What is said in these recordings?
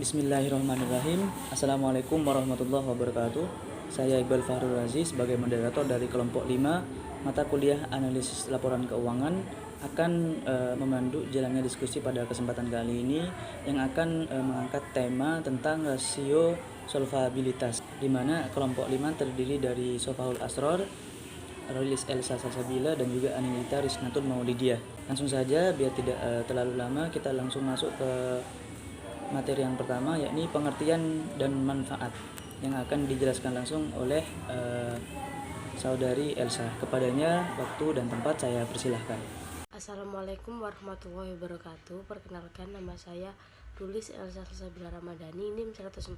Bismillahirrahmanirrahim. Assalamualaikum warahmatullahi wabarakatuh. Saya Iqbal Fahrul Aziz sebagai moderator dari kelompok 5 mata kuliah analisis laporan keuangan akan memandu jalannya diskusi pada kesempatan kali ini yang akan mengangkat tema tentang rasio solvabilitas, di mana kelompok 5 terdiri dari Sofahul Asror, Rolis Elsa Salsabila, dan juga Anindita Risnatun Maulidiah. Langsung saja biar tidak terlalu lama, kita langsung masuk ke materi yang pertama, yakni pengertian dan manfaat, yang akan dijelaskan langsung oleh saudari Elsa. Kepadanya waktu dan tempat saya persilahkan. Assalamualaikum warahmatullahi wabarakatuh. Perkenalkan, nama saya Rolis Elsa Salsabila Ramadhani, NIM 140.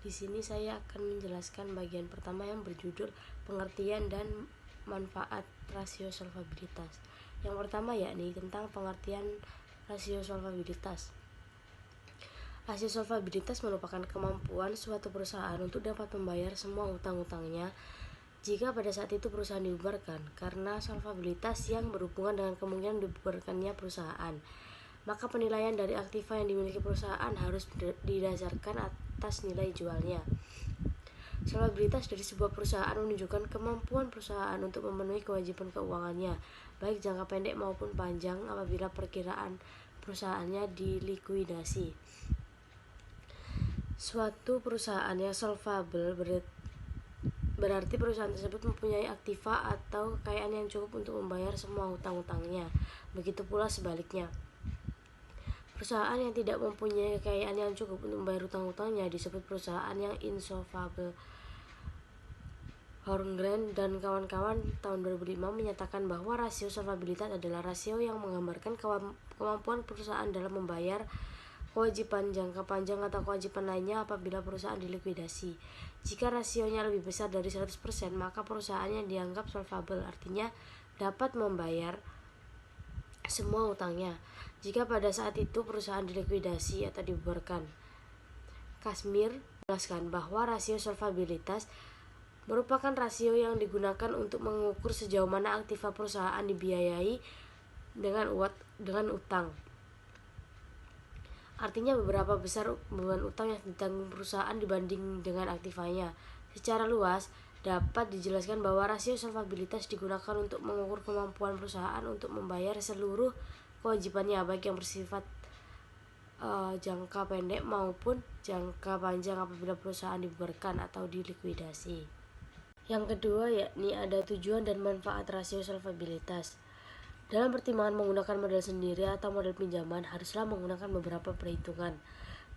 Di sini saya akan menjelaskan bagian pertama yang berjudul pengertian dan manfaat rasio solvabilitas. Yang pertama yakni tentang pengertian rasio solvabilitas. Rasio solvabilitas merupakan kemampuan suatu perusahaan untuk dapat membayar semua utang-utangnya jika pada saat itu perusahaan dibubarkan. Karena solvabilitas yang berhubungan dengan kemungkinan dibubarkannya perusahaan, maka penilaian dari aktiva yang dimiliki perusahaan harus didasarkan atas nilai jualnya. Solvabilitas dari sebuah perusahaan menunjukkan kemampuan perusahaan untuk memenuhi kewajiban keuangannya, baik jangka pendek maupun panjang, apabila perkiraan perusahaannya dilikuidasi. Suatu perusahaan yang solvable berarti perusahaan tersebut mempunyai aktiva atau kekayaan yang cukup untuk membayar semua hutang-hutangnya. Begitu pula sebaliknya, perusahaan yang tidak mempunyai kekayaan yang cukup untuk membayar hutang-hutangnya disebut perusahaan yang insolvable. Horngren dan kawan-kawan tahun 2005 menyatakan bahwa rasio solvabilitas adalah rasio yang menggambarkan kemampuan perusahaan dalam membayar kewajiban jangka panjang atau kewajiban lainnya apabila perusahaan dilikuidasi. Jika rasionya lebih besar dari 100%, maka perusahaannya dianggap solvable, artinya dapat membayar semua utangnya jika pada saat itu perusahaan dilikuidasi atau dibubarkan. Kasmir menjelaskan bahwa rasio solvabilitas merupakan rasio yang digunakan untuk mengukur sejauh mana aktiva perusahaan dibiayai dengan utang. Artinya beberapa besar beban utang yang ditanggung perusahaan dibanding dengan aktivanya. Secara luas dapat dijelaskan bahwa rasio solvabilitas digunakan untuk mengukur kemampuan perusahaan untuk membayar seluruh kewajibannya, baik yang bersifat jangka pendek maupun jangka panjang apabila perusahaan dibubarkan atau dilikuidasi. Yang kedua yakni ada tujuan dan manfaat rasio solvabilitas. Dalam pertimbangan menggunakan modal sendiri atau modal pinjaman, haruslah menggunakan beberapa perhitungan.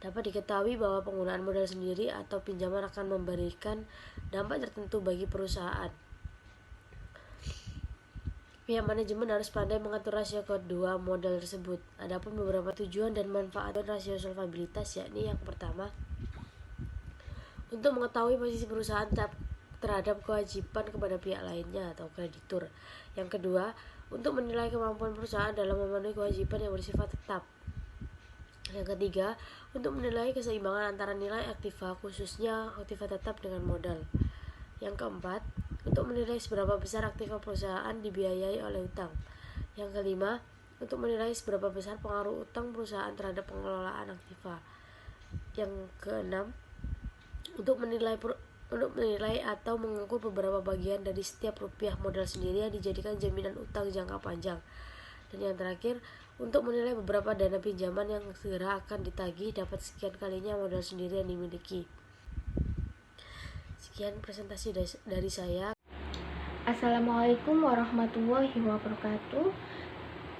Dapat diketahui bahwa penggunaan modal sendiri atau pinjaman akan memberikan dampak tertentu bagi perusahaan. Pihak manajemen harus pandai mengatur rasio kedua modal tersebut. Adapun beberapa tujuan dan manfaat rasio solvabilitas yakni yang pertama, untuk mengetahui posisi perusahaan terhadap kewajiban kepada pihak lainnya atau kreditur. Yang kedua, untuk menilai kemampuan perusahaan dalam memenuhi kewajiban yang bersifat tetap. Yang ketiga, untuk menilai keseimbangan antara nilai aktiva, khususnya aktiva tetap, dengan modal. Yang keempat, untuk menilai seberapa besar aktiva perusahaan dibiayai oleh utang. Yang kelima, untuk menilai seberapa besar pengaruh utang perusahaan terhadap pengelolaan aktiva. Yang keenam, untuk menilai atau mengukur beberapa bagian dari setiap rupiah modal sendiri yang dijadikan jaminan utang jangka panjang. Dan yang terakhir, untuk menilai beberapa dana pinjaman yang segera akan ditagih dapat sekian kalinya modal sendiri yang dimiliki. Sekian presentasi dari saya. Assalamualaikum warahmatullahi wabarakatuh.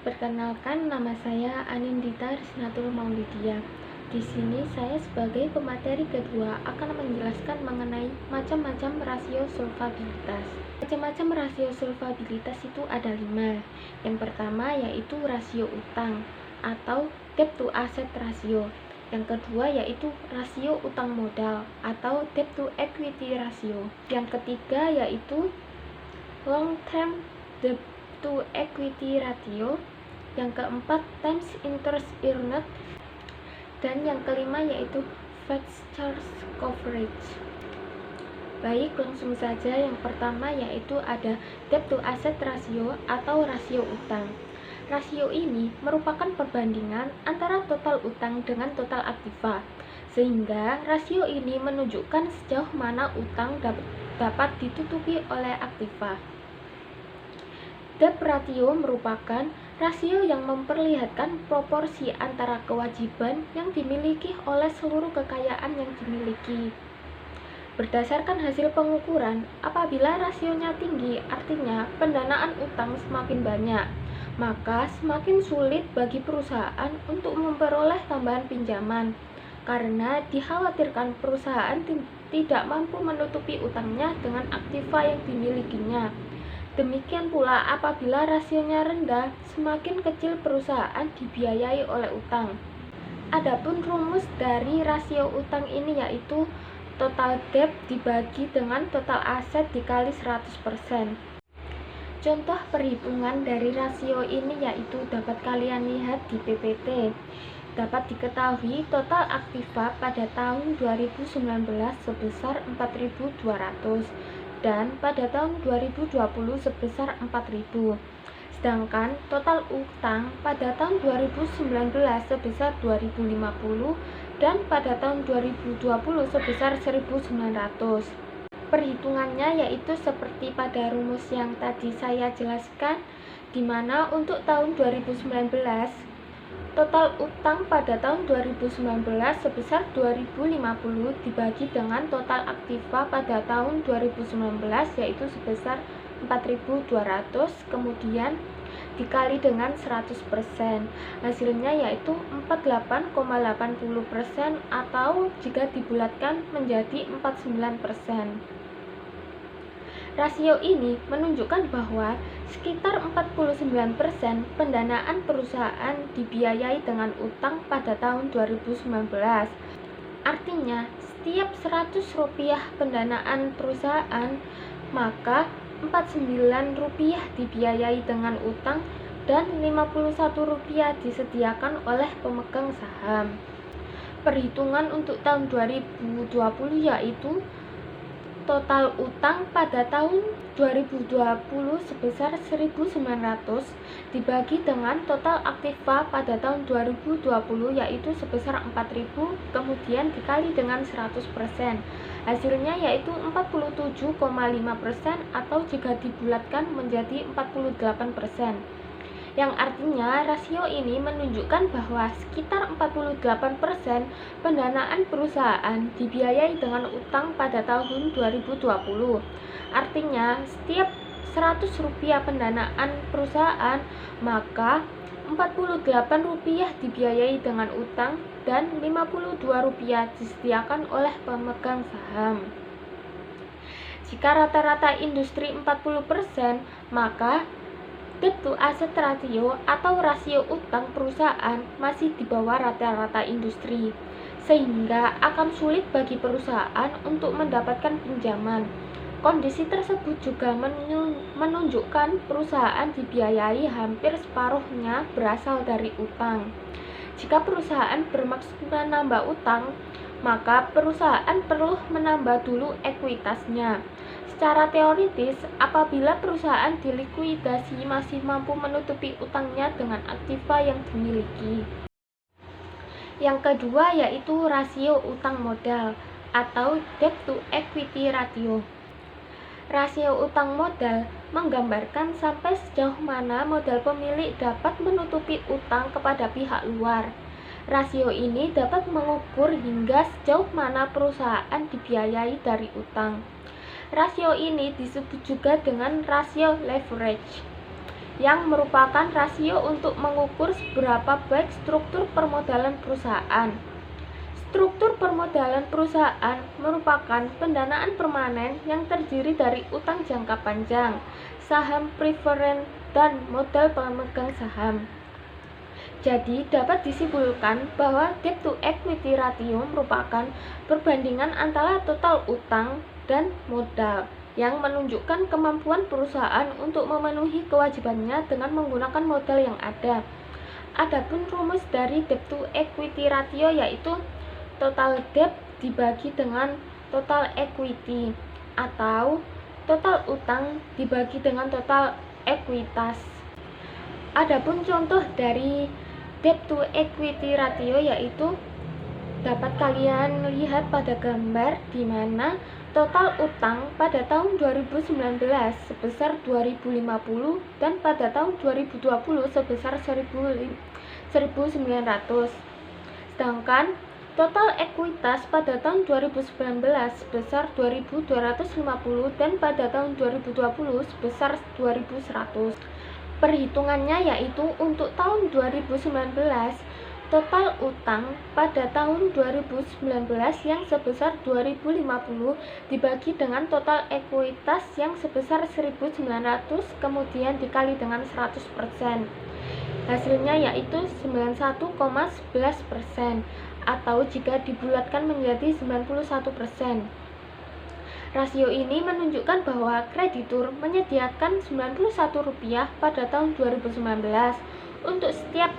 Perkenalkan, nama saya Anindita Risnatun Maulidiah. Di sini saya sebagai pemateri kedua akan menjelaskan mengenai macam-macam rasio solvabilitas. Macam-macam rasio solvabilitas itu ada 5. Yang pertama yaitu rasio utang atau debt to asset ratio. Yang kedua yaitu rasio utang modal atau debt to equity ratio. Yang ketiga yaitu long term debt to equity ratio. Yang keempat times interest earned. Dan yang kelima yaitu fixed charge coverage. Baik, langsung saja. Yang pertama yaitu ada debt to asset ratio atau rasio utang. Rasio ini merupakan perbandingan antara total utang dengan total aktiva. sehingga rasio ini menunjukkan sejauh mana utang dapat ditutupi oleh aktiva. Debt ratio merupakan rasio yang memperlihatkan proporsi antara kewajiban yang dimiliki oleh seluruh kekayaan yang dimiliki. Berdasarkan hasil pengukuran, apabila rasionya tinggi, artinya pendanaan utang semakin banyak, maka semakin sulit bagi perusahaan untuk memperoleh tambahan pinjaman, karena dikhawatirkan perusahaan tidak mampu menutupi utangnya dengan aktiva yang dimilikinya. Demikian pula apabila rasionya rendah, semakin kecil perusahaan dibiayai oleh utang. Adapun rumus dari rasio utang ini yaitu total debt dibagi dengan total aset dikali 100%. Contoh perhitungan dari rasio ini yaitu dapat kalian lihat di PPT. Dapat diketahui total aktiva pada tahun 2019 sebesar 4.200 dan pada tahun 2020 sebesar 4.000. Sedangkan total utang pada tahun 2019 sebesar 2.050 dan pada tahun 2020 sebesar 1.900. Perhitungannya yaitu seperti pada rumus yang tadi saya jelaskan, di mana untuk tahun 2019 total utang pada tahun 2019 sebesar 2.050 dibagi dengan total aktiva pada tahun 2019 yaitu sebesar 4.200, kemudian dikali dengan 100%. Hasilnya yaitu 48,80% atau jika dibulatkan menjadi 49%. Rasio ini menunjukkan bahwa sekitar 49% pendanaan perusahaan dibiayai dengan utang pada tahun 2019. Artinya, setiap 100 rupiah pendanaan perusahaan, maka 49 rupiah dibiayai dengan utang dan 51 rupiah disediakan oleh pemegang saham. Perhitungan untuk tahun 2020 yaitu total utang pada tahun 2020 sebesar 1.900 dibagi dengan total aktiva pada tahun 2020 yaitu sebesar 4.000 kemudian dikali dengan 100%. Hasilnya yaitu 47,5% atau jika dibulatkan menjadi 48%. Yang artinya rasio ini menunjukkan bahwa sekitar 48% pendanaan perusahaan dibiayai dengan utang pada tahun 2020. Artinya setiap 100 rupiah pendanaan perusahaan, maka 48 rupiah dibiayai dengan utang dan 52 rupiah disediakan oleh pemegang saham. Jika rata-rata industri 40%, maka debt to asset ratio atau rasio utang perusahaan masih di bawah rata-rata industri, sehingga akan sulit bagi perusahaan untuk mendapatkan pinjaman. Kondisi tersebut juga menunjukkan perusahaan dibiayai hampir separuhnya berasal dari utang. Jika perusahaan bermaksud menambah utang, maka perusahaan perlu menambah dulu ekuitasnya. Secara teoritis, apabila perusahaan dilikuidasi masih mampu menutupi utangnya dengan aktiva yang dimiliki. Yang kedua yaitu rasio utang modal atau debt to equity ratio. Rasio utang modal menggambarkan sampai sejauh mana modal pemilik dapat menutupi utang kepada pihak luar. Rasio ini dapat mengukur hingga sejauh mana perusahaan dibiayai dari utang. Rasio ini disebut juga dengan rasio leverage, yang merupakan rasio untuk mengukur seberapa baik struktur permodalan perusahaan. Struktur permodalan perusahaan merupakan pendanaan permanen yang terdiri dari utang jangka panjang, saham preferen, dan modal pemegang saham. Jadi dapat disimpulkan bahwa debt to equity ratio merupakan perbandingan antara total utang dan modal yang menunjukkan kemampuan perusahaan untuk memenuhi kewajibannya dengan menggunakan modal yang ada. Adapun rumus dari debt to equity ratio yaitu total debt dibagi dengan total equity atau total utang dibagi dengan total ekuitas. Adapun contoh dari debt to equity ratio yaitu dapat kalian lihat pada gambar di mana total utang pada tahun 2019 sebesar 2050 dan pada tahun 2020 sebesar 1900. Sedangkan total ekuitas pada tahun 2019 sebesar 2.250 dan pada tahun 2020 sebesar 2.100. Perhitungannya yaitu untuk tahun 2019 total utang pada tahun 2019 yang sebesar 2050 dibagi dengan total ekuitas yang sebesar 1900 kemudian dikali dengan 100%. Hasilnya yaitu 91,11% atau jika dibulatkan menjadi 91%. Rasio ini menunjukkan bahwa kreditur menyediakan Rp91 pada tahun 2019 untuk setiap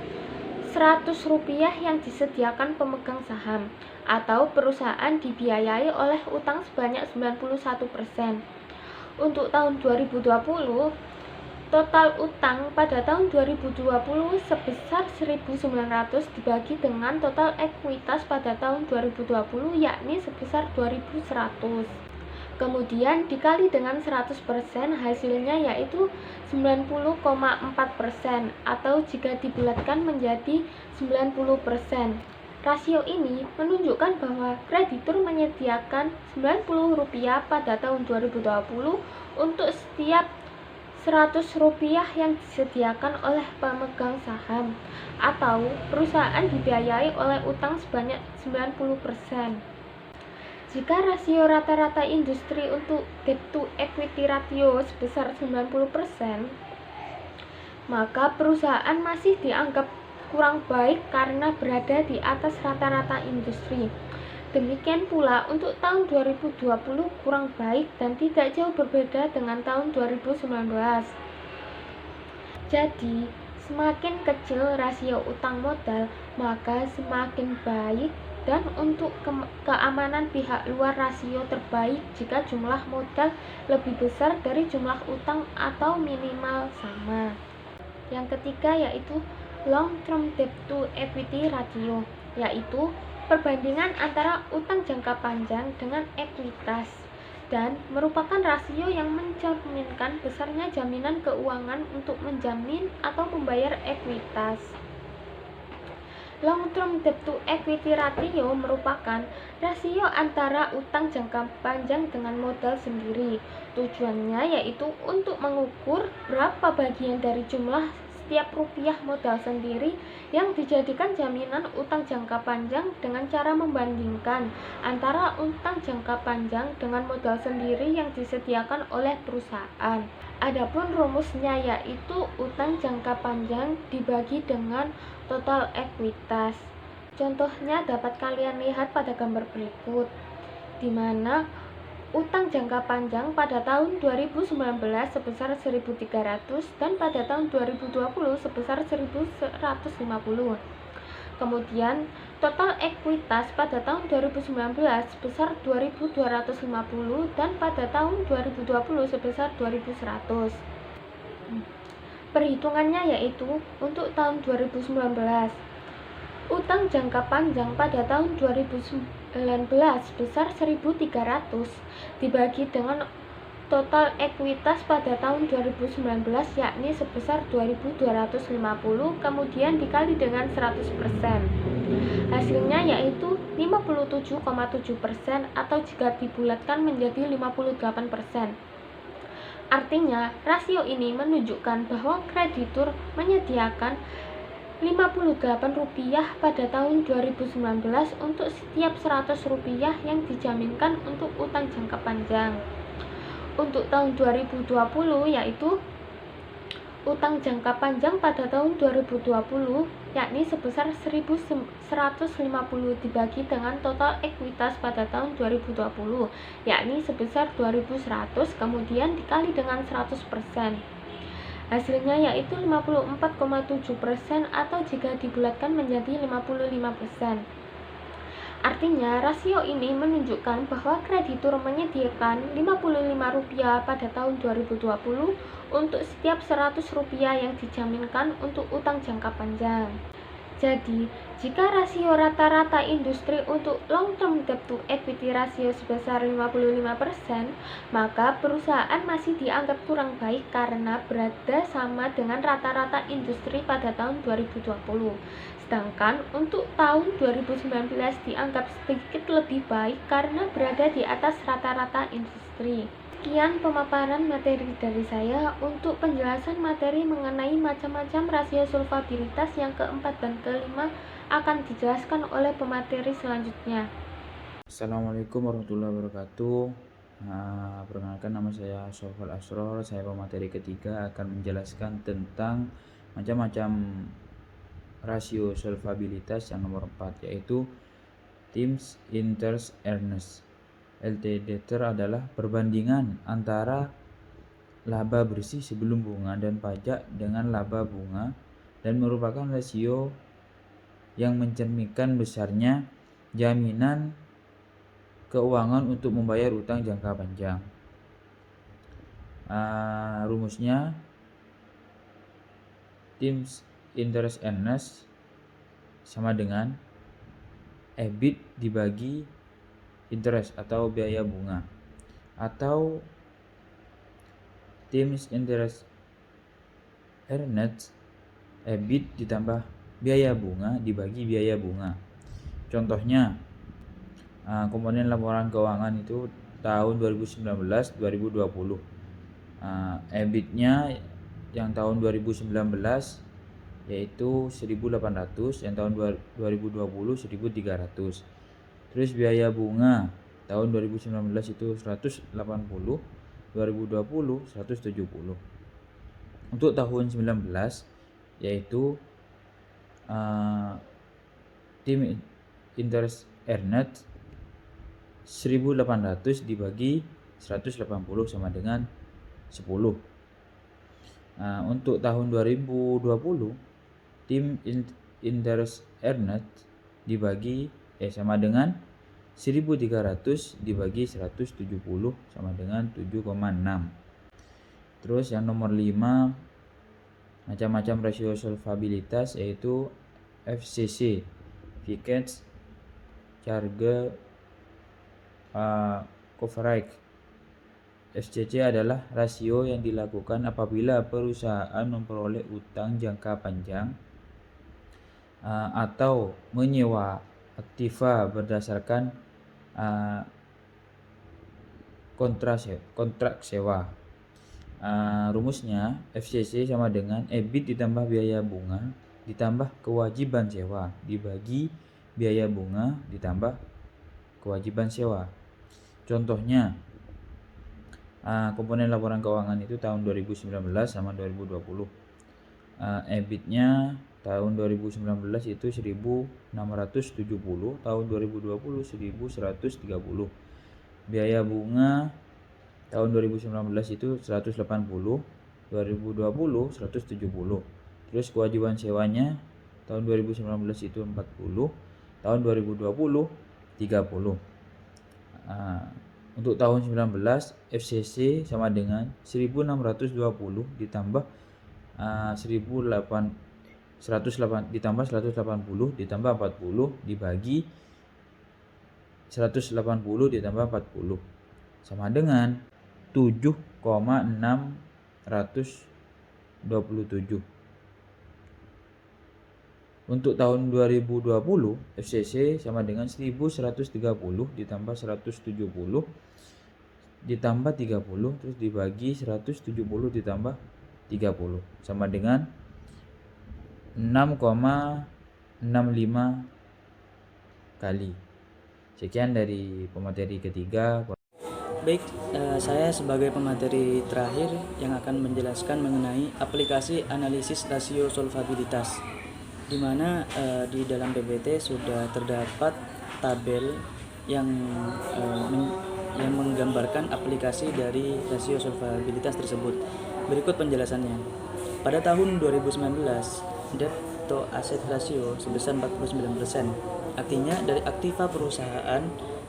Rp100 yang disediakan pemegang saham atau perusahaan dibiayai oleh utang sebanyak 91%. Untuk tahun 2020, total utang pada tahun 2020 sebesar 1.900 dibagi dengan total ekuitas pada tahun 2020 yakni sebesar 2.100. Kemudian dikali dengan 100%, hasilnya yaitu 90,4% atau jika dibulatkan menjadi 90%. Rasio ini menunjukkan bahwa kreditur menyediakan Rp90 pada tahun 2020 untuk setiap Rp100 yang disediakan oleh pemegang saham atau perusahaan dibiayai oleh utang sebanyak 90%. Jika rasio rata-rata industri untuk debt to equity ratio sebesar 90%, maka perusahaan masih dianggap kurang baik karena berada di atas rata-rata industri. Demikian pula untuk tahun 2020 kurang baik dan tidak jauh berbeda dengan tahun 2019. Jadi, semakin kecil rasio utang modal, maka semakin baik. Dan untuk keamanan pihak luar, rasio terbaik jika jumlah modal lebih besar dari jumlah utang atau minimal sama. Yang ketiga yaitu long term debt to equity ratio, yaitu perbandingan antara utang jangka panjang dengan ekuitas dan merupakan rasio yang mencerminkan besarnya jaminan keuangan untuk menjamin atau membayar ekuitas. Long term debt to equity ratio merupakan rasio antara utang jangka panjang dengan modal sendiri. Tujuannya yaitu untuk mengukur berapa bagian dari jumlah setiap rupiah modal sendiri yang dijadikan jaminan utang jangka panjang dengan cara membandingkan antara utang jangka panjang dengan modal sendiri yang disediakan oleh perusahaan. Adapun rumusnya yaitu utang jangka panjang dibagi dengan total ekuitas. Contohnya dapat kalian lihat pada gambar berikut, di mana utang jangka panjang pada tahun 2019 sebesar 1.300 dan pada tahun 2020 sebesar 1.150. Kemudian total ekuitas pada tahun 2019 sebesar 2.250 dan pada tahun 2020 sebesar 2.100. Perhitungannya yaitu untuk tahun 2019, utang jangka panjang pada tahun 2019 sebesar 1.300 dibagi dengan total ekuitas pada tahun 2019 yakni sebesar 2.250 kemudian dikali dengan 100%. Hasilnya yaitu 57,7% atau jika dibulatkan menjadi 58%. Artinya, rasio ini menunjukkan bahwa kreditur menyediakan Rp58 pada tahun 2019 untuk setiap Rp100 yang dijaminkan untuk utang jangka panjang. Untuk tahun 2020 yaitu utang jangka panjang pada tahun 2020 yakni sebesar 1.150 dibagi dengan total ekuitas pada tahun 2020 yakni sebesar 2.100 kemudian dikali dengan 100%. Hasilnya yaitu 54,7% atau jika dibulatkan menjadi 55%. Artinya, rasio ini menunjukkan bahwa kreditur menyediakan Rp55 pada tahun 2020 untuk setiap Rp100 yang dijaminkan untuk utang jangka panjang. Jadi, Jika rasio rata-rata industri untuk long term debt to equity rasio sebesar 55%, maka perusahaan masih dianggap kurang baik karena berada sama dengan rata-rata industri pada tahun 2020. Sedangkan untuk tahun 2019 dianggap sedikit lebih baik karena berada di atas rata-rata industri. Sekian pemaparan materi dari saya. Untuk penjelasan materi mengenai macam-macam rasio solvabilitas yang keempat dan kelima akan dijelaskan oleh pemateri selanjutnya. Assalamualaikum warahmatullahi wabarakatuh. Perkenalkan, nama saya Sofal Asror. Saya pemateri ketiga akan menjelaskan tentang macam-macam rasio solvabilitas yang nomor 4, yaitu Tim's Interest Earnest. LTDER adalah perbandingan antara laba bersih sebelum bunga dan pajak dengan laba bunga dan merupakan rasio yang mencerminkan besarnya jaminan keuangan untuk membayar utang jangka panjang. Rumusnya, Tim's Interest Earnest sama dengan EBIT dibagi interest atau biaya bunga, atau Tim's Interest Earnest EBIT ditambah biaya bunga dibagi biaya bunga. Contohnya, komponen laporan keuangan itu tahun 2019-2020. EBIT-nya yang tahun 2019 yaitu 1.800, yang tahun 2020 1.300. Terus biaya bunga tahun 2019 itu 180, 2020 170. Untuk tahun 19 yaitu Tim Interest Earnest 1.800 dibagi 180 sama dengan 10. Untuk tahun 2020 Tim Interest Earnest dibagi sama dengan 1.300 dibagi 170 sama dengan 7,6. Terus yang nomor 5, macam-macam rasio solvabilitas, yaitu FCC, Fixed Charge Coverage. FCC adalah rasio yang dilakukan apabila perusahaan memperoleh utang jangka panjang atau menyewa aktiva berdasarkan kontrak sewa. Rumusnya, FCC sama dengan EBIT ditambah biaya bunga ditambah kewajiban sewa dibagi biaya bunga ditambah kewajiban sewa. Contohnya, komponen laporan keuangan itu tahun 2019 sama 2020. EBIT-nya tahun 2019 itu 1.670, tahun 2020 1.130. Biaya bunga tahun 2019 itu 180, 2020 170. Terus kewajiban sewanya tahun 2019 itu 40, tahun 2020 30. Untuk tahun 19 FCC sama dengan 1.620 ditambah 180 ditambah 180 ditambah 40 dibagi 180 ditambah 40 sama dengan 7,627. Untuk tahun 2020 FCC sama dengan 1.130 ditambah 170 ditambah 30 terus dibagi 170 ditambah 30 sama dengan 6,65 kali. Sekian dari pemateri ketiga. Baik, saya sebagai pemateri terakhir yang akan menjelaskan mengenai aplikasi analisis rasio solvabilitas, di mana di dalam PPT sudah terdapat tabel yang menggambarkan aplikasi dari rasio solvabilitas tersebut. Berikut penjelasannya. Pada tahun 2019, debt to asset ratio sebesar 49%. Artinya dari aktiva perusahaan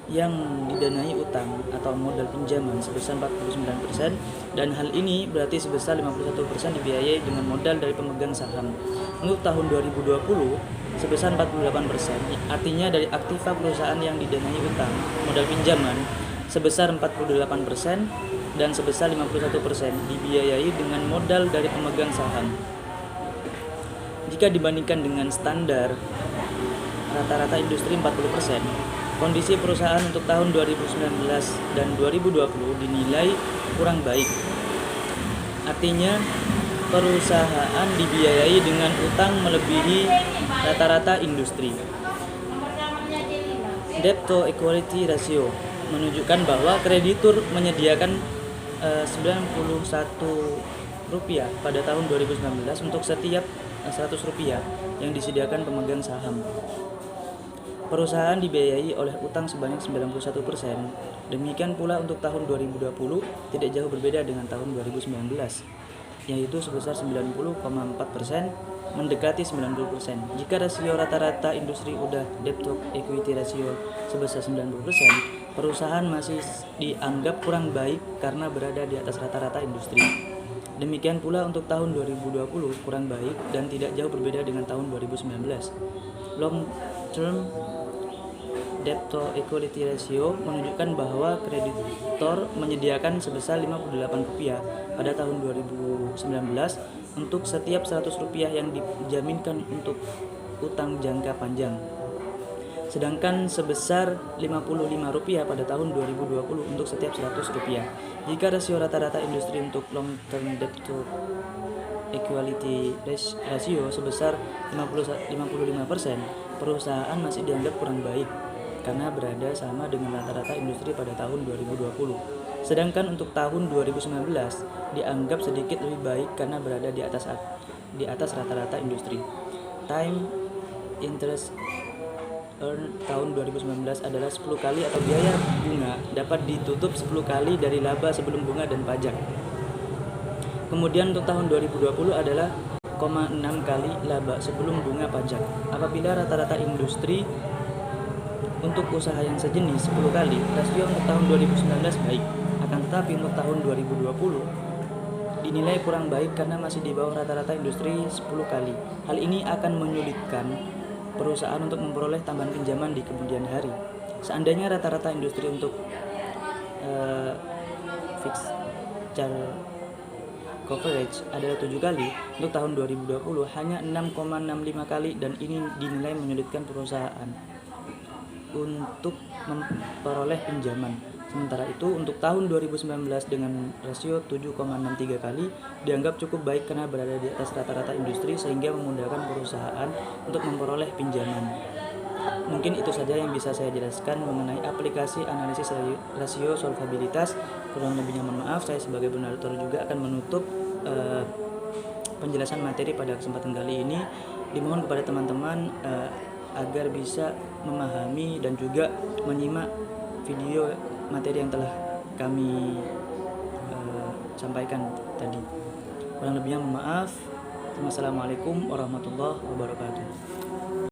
yang didanai utang atau modal pinjaman sebesar 49%, dan hal ini berarti sebesar 51% dibiayai dengan modal dari pemegang saham. Untuk tahun 2020, sebesar 48%. Artinya dari aktiva perusahaan yang didanai utang modal pinjaman sebesar 48% dan sebesar 51% dibiayai dengan modal dari pemegang saham. Jika dibandingkan dengan standar rata-rata industri 40%, kondisi perusahaan untuk tahun 2019 dan 2020 dinilai kurang baik. Artinya perusahaan dibiayai dengan utang melebihi rata-rata industri. Debt to equity ratio menunjukkan bahwa kreditur menyediakan 91 rupiah pada tahun 2019 untuk setiap 100 rupiah yang disediakan pemegang saham. Perusahaan dibiayai oleh utang sebanyak 91%. Demikian pula untuk tahun 2020 tidak jauh berbeda dengan tahun 2019, yaitu sebesar 90,4%, mendekati 90%. Jika rasio rata-rata industri udah debt to equity ratio sebesar 90%, perusahaan masih dianggap kurang baik karena berada di atas rata-rata industri. Demikian pula untuk tahun 2020 kurang baik dan tidak jauh berbeda dengan tahun 2019. Long term debt to equity ratio menunjukkan bahwa kreditor menyediakan sebesar 58 rupiah pada tahun 2019 untuk setiap 100 rupiah yang dijaminkan untuk utang jangka panjang. Sedangkan sebesar 55 rupiah pada tahun 2020 untuk setiap 100 rupiah. Jika rasio rata-rata industri untuk long term debt to equity ratio sebesar 55%, perusahaan masih dianggap kurang baik karena berada sama dengan rata-rata industri pada tahun 2020. Sedangkan untuk tahun 2019 dianggap sedikit lebih baik karena berada di atas rata-rata industri. Time interest earn tahun 2019 adalah 10 kali atau biaya bunga dapat ditutup 10 kali dari laba sebelum bunga dan pajak. Kemudian untuk tahun 2020 adalah 0,6 kali laba sebelum bunga pajak. Apabila rata-rata industri untuk usaha yang sejenis 10 kali, rasio untuk tahun 2019 baik. Akan tetapi untuk tahun 2020 dinilai kurang baik karena masih di bawah rata-rata industri 10 kali. Hal ini akan menyulitkan perusahaan untuk memperoleh tambahan pinjaman di kemudian hari. Seandainya rata-rata industri untuk fixed charge coverage adalah 7 kali, untuk tahun 2020 hanya 6,65 kali dan ini dinilai menyulitkan perusahaan untuk memperoleh pinjaman. Sementara itu untuk tahun 2019 dengan rasio 7,63 kali dianggap cukup baik karena berada di atas rata-rata industri sehingga memudahkan perusahaan untuk memperoleh pinjaman. Mungkin itu saja yang bisa saya jelaskan mengenai aplikasi analisis rasio solvabilitas. Kurang lebihnya mohon maaf, saya sebagai moderator juga akan menutup penjelasan materi pada kesempatan kali ini. Dimohon kepada teman-teman agar bisa memahami dan juga menyimak video materi yang telah kami sampaikan tadi. Kurang lebihnya mohon maaf. Wassalamualaikum warahmatullahi wabarakatuh.